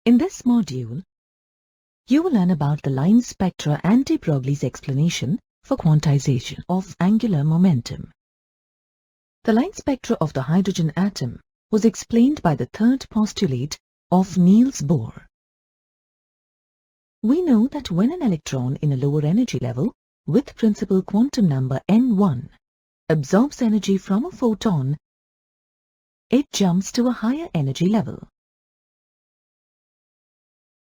In this module, you will learn about the line spectra and de Broglie's explanation for quantization of angular momentum. The line spectra of the hydrogen atom was explained by the third postulate of Niels Bohr. We know that when an electron in a lower energy level with principal quantum number n1 absorbs energy from a photon, it jumps to a higher energy level,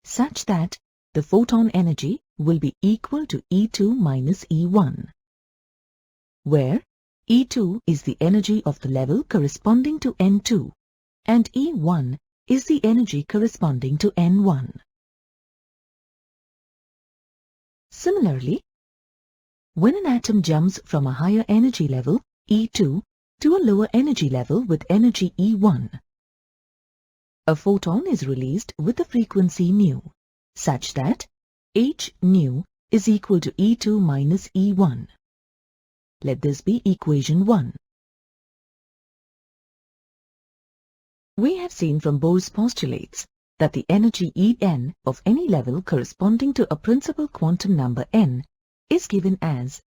such that the photon energy will be equal to E2 minus E1, where E2 is the energy of the level corresponding to N2 and E1 is the energy corresponding to N1. Similarly, when an atom jumps from a higher energy level, E2, to a lower energy level with energy E1, a photon is released with the frequency nu, such that h nu is equal to E2 minus E1. Let this be equation 1. We have seen from Bohr's postulates that the energy En of any level corresponding to a principal quantum number n is given as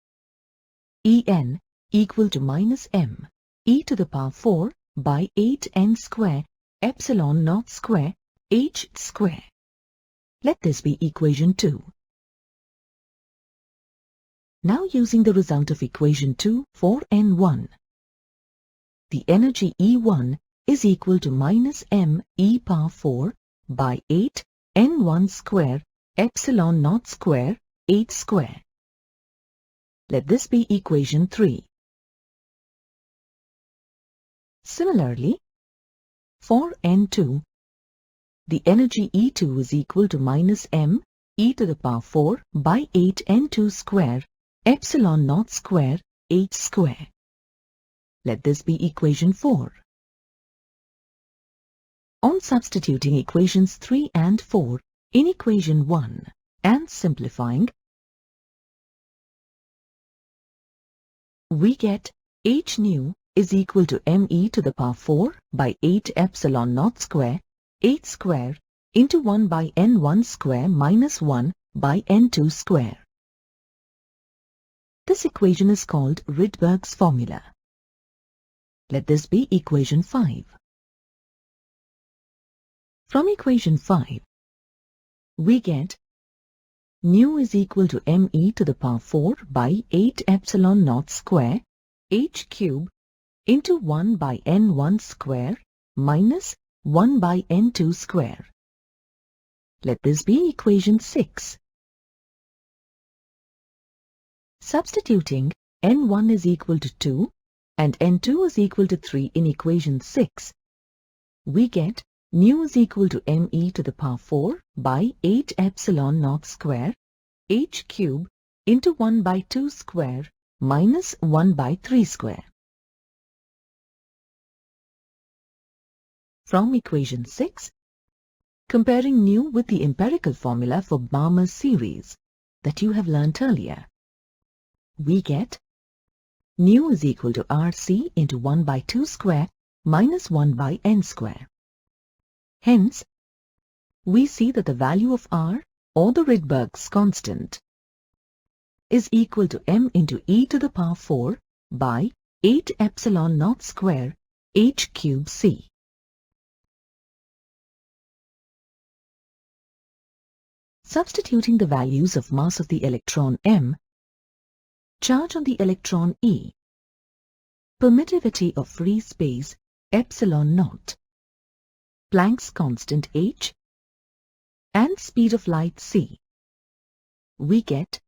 En equal to minus m e to the power 4 by 8n square epsilon naught square h square. Let this be equation 2. Now using the result of equation 2 for n1, the energy E1 is equal to minus m e power 4 by 8 n1 square epsilon naught square h square. Let this be equation 3. Similarly, for n2, the energy E2 is equal to minus m e to the power 4 by 8 n2 square epsilon naught square h square. Let this be equation 4. On substituting equations 3 and 4 in equation 1 and simplifying, we get h nu is equal to me to the power 4 by 8 epsilon naught square h square into 1 by n1 square minus 1 by n2 square. This equation is called Rydberg's formula. Let this be equation 5. From equation 5, we get nu is equal to me to the power 4 by 8 epsilon naught square h cube into 1 by n1 square minus 1 by n2 square. Let this be equation 6. Substituting n1 is equal to 2 and n2 is equal to 3 in equation 6, we get nu is equal to me to the power 4 by 8 epsilon naught square h cube into 1 by 2 square minus 1 by 3 square. From equation 6, comparing nu with the empirical formula for Balmer's series that you have learnt earlier, we get nu is equal to Rc into 1 by 2 square minus 1 by n square. Hence, we see that the value of R, or the Rydberg's constant, is equal to m into e to the power 4 by 8 epsilon naught square h cube c. Substituting the values of mass of the electron m, charge on the electron e, permittivity of free space epsilon naught, Planck's constant h, and speed of light c, we get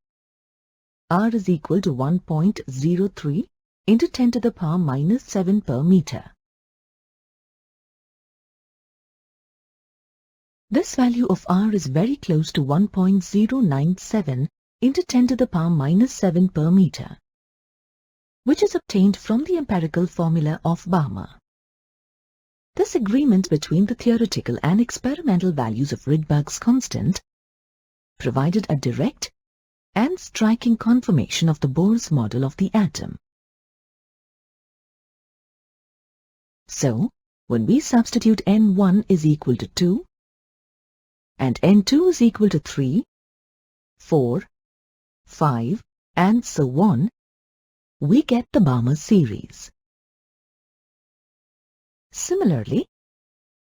R is equal to 1.03 into 10 to the power minus 7 per meter. This value of R is very close to 1.097 into 10 to the power minus 7 per meter, which is obtained from the empirical formula of Balmer. This agreement between the theoretical and experimental values of Rydberg's constant provided a direct and striking confirmation of the Bohr's model of the atom. So, when we substitute n1 is equal to 2, and N2 is equal to 3, 4, 5, and so on, we get the Balmer series. Similarly,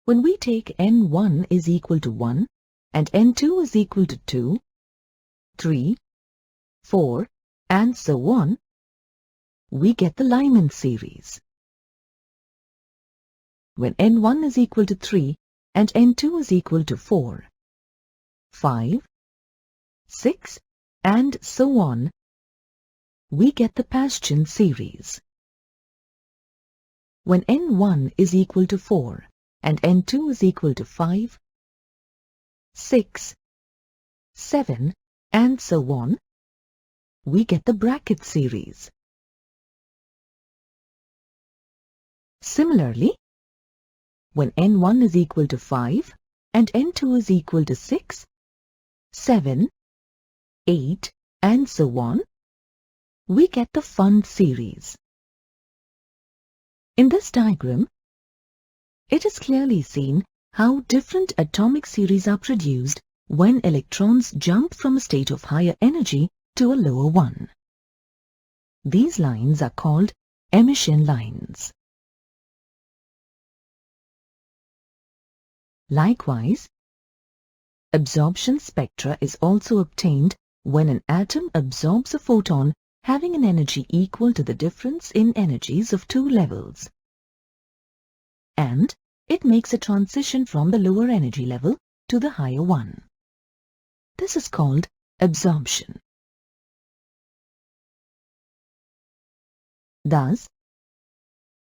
when we take N1 is equal to 1 and N2 is equal to 2, 3, 4, and so on, we get the Lyman series. When N1 is equal to 3 and N2 is equal to 4, 5, 6, and so on, we get the Paschen series. When N1 is equal to 4 and N2 is equal to 5, 6, 7, and so on, we get the bracket series. Similarly, when N1 is equal to 5 and N2 is equal to 6, 7, 8, and so on, we get the Pfund series. In this diagram, it is clearly seen how different atomic series are produced when electrons jump from a state of higher energy to a lower one. These lines are called emission lines. Likewise, absorption spectra is also obtained when an atom absorbs a photon having an energy equal to the difference in energies of two levels, and it makes a transition from the lower energy level to the higher one. This is called absorption. Thus,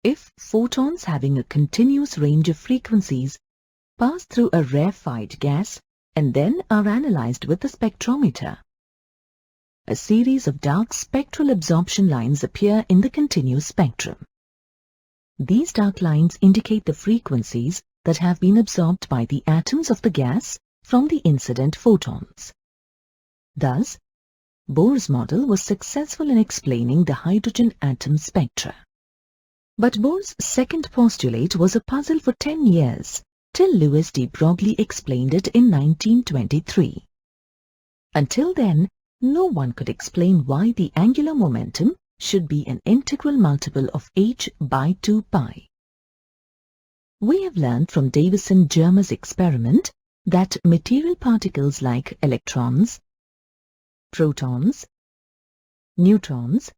if photons having a continuous range of frequencies pass through a rarefied gas and then are analyzed with the spectrometer, a series of dark spectral absorption lines appear in the continuous spectrum. These dark lines indicate the frequencies that have been absorbed by the atoms of the gas from the incident photons. Thus, Bohr's model was successful in explaining the hydrogen atom spectra. But Bohr's second postulate was a puzzle for 10 years, till Louis de Broglie explained it in 1923. Until then, no one could explain why the angular momentum should be an integral multiple of h by 2 pi. We have learned from Davison-Germer's experiment that material particles like electrons, protons, neutrons,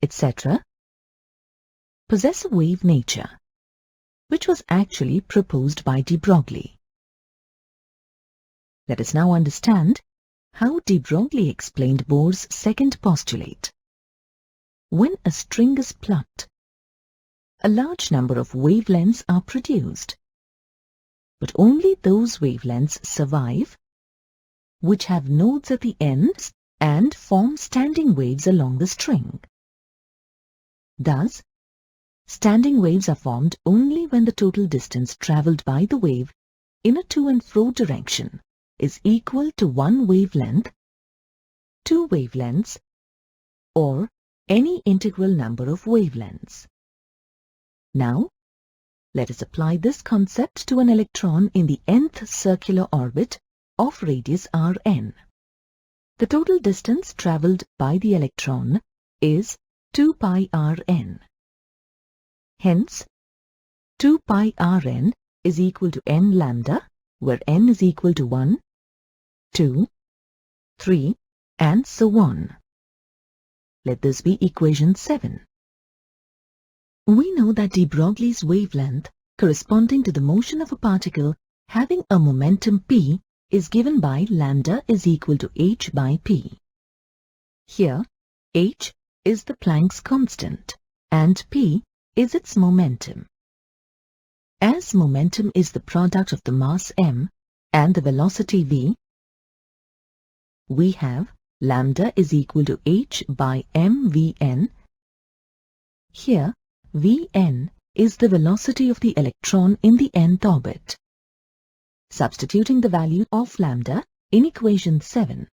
etc. possess a wave nature, which was actually proposed by de Broglie. Let us now understand how de Broglie explained Bohr's second postulate. When a string is plucked, a large number of wavelengths are produced, but only those wavelengths survive which have nodes at the ends and form standing waves along the string. Thus, standing waves are formed only when the total distance travelled by the wave in a to and fro direction is equal to one wavelength, two wavelengths, or any integral number of wavelengths. Now, let us apply this concept to an electron in the nth circular orbit of radius Rn. The total distance travelled by the electron is 2 pi Rn. Hence, 2 pi Rn is equal to n lambda, where n is equal to 1, 2, 3, and so on. Let this be equation 7. We know that de Broglie's wavelength corresponding to the motion of a particle having a momentum p is given by lambda is equal to h by p. Here, h is the Planck's constant and p is its momentum. As momentum is the product of the mass m and the velocity v, we have lambda is equal to h by mvn. Here, vn is the velocity of the electron in the nth orbit. Substituting the value of lambda in equation 7,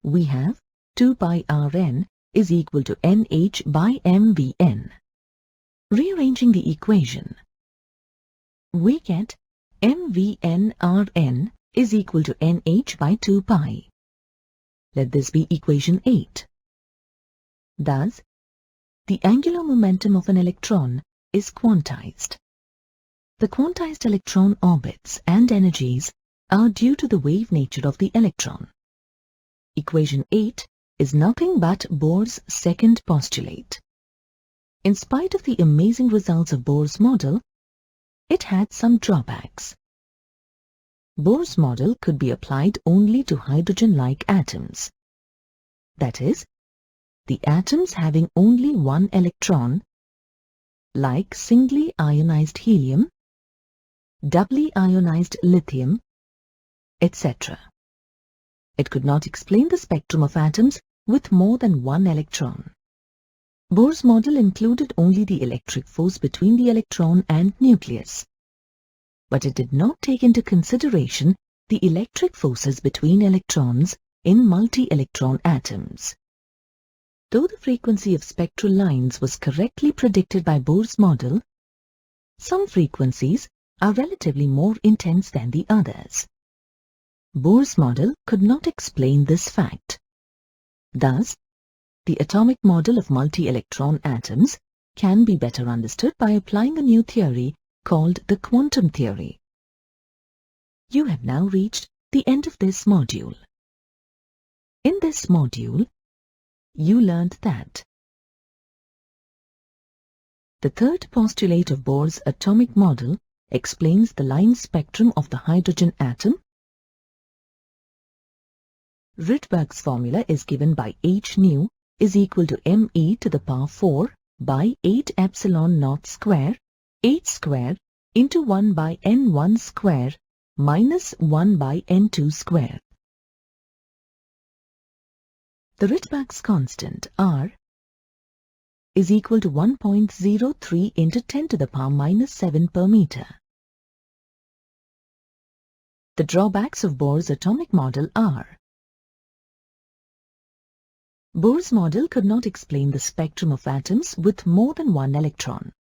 we have 2 pi Rn is equal to nh by mvn. Rearranging the equation, we get mvn Rn is equal to nh by 2 pi. Let this be equation 8. Thus, the angular momentum of an electron is quantized. The quantized electron orbits and energies are due to the wave nature of the electron. Equation 8 is nothing but Bohr's second postulate. In spite of the amazing results of Bohr's model, it had some drawbacks. Bohr's model could be applied only to hydrogen-like atoms. That is, the atoms having only one electron, like singly ionized helium, doubly ionized lithium, etc. It could not explain the spectrum of atoms with more than one electron. Bohr's model included only the electric force between the electron and nucleus, but it did not take into consideration the electric forces between electrons in multi-electron atoms. Though the frequency of spectral lines was correctly predicted by Bohr's model, some frequencies are relatively more intense than the others. Bohr's model could not explain this fact. Thus, the atomic model of multi-electron atoms can be better understood by applying a new theory called the quantum theory. You have now reached the end of this module. In this module, you learned that the third postulate of Bohr's atomic model explains the line spectrum of the hydrogen atom. Rydberg's formula is given by h nu is equal to me to the power 4 by 8 epsilon naught square, h square into 1 by n1 square minus 1 by n2 square. The Rydberg's constant R is equal to 1.03 into 10 to the power minus 7 per meter. The drawbacks of Bohr's atomic model are: Bohr's model could not explain the spectrum of atoms with more than one electron.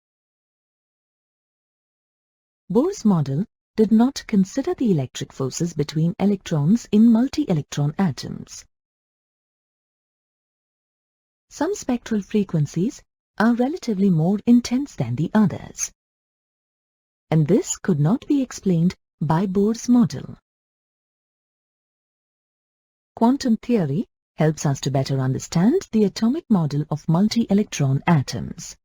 Bohr's model did not consider the electric forces between electrons in multi-electron atoms. Some spectral frequencies are relatively more intense than the others, and this could not be explained by Bohr's model. Quantum theory helps us to better understand the atomic model of multi-electron atoms.